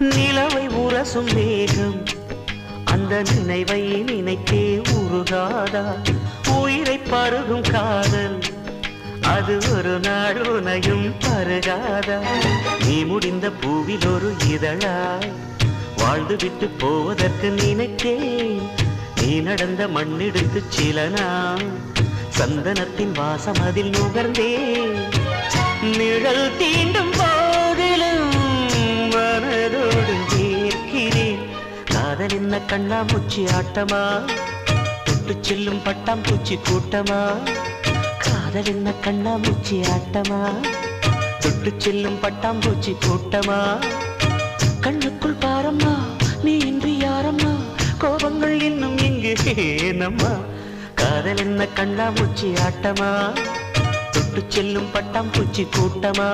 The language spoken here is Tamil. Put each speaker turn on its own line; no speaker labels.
நிலவை உரசும் மேகம் அந்த நினைவை நினைத்தே உருகாதா உயிரை பருகும் காதல் அது ஒரு நாள் உனையும் பருகாதா நீ முடிந்த பூவில் ஒரு இதழாய் வாழ்ந்து விட்டு போவதற்கு நினைத்தேன் நீ நடந்த மண்ணெடுத்து சில நாள் சந்தனத்தின் வாசம் அதில் நுகர்ந்தேன் நிழல் தீண்டும் போதிலும் மனதோடு ஏற்கிறேன் காதல் என்ன கண்ணாமூச்சி ஆட்டமா தொட்டு செல்லும் பட்டாம்பூச்சி கூட்டமா காதல் என்ன கண்ணாமூச்சி ஆட்டமா தொட்டு செல்லும் பட்டாம்பூச்சி கூட்டமா கண்ணுக்குள் பாரம்மா நீ இன்றி யாரம்மா கோபங்கள் இன்னும் இங்கு ஏனம்மா காதல் என்ன கண்ணாமூச்சி ஆட்டமா தொட்டு செல்லும் பட்டாம்பூச்சி கூட்டமா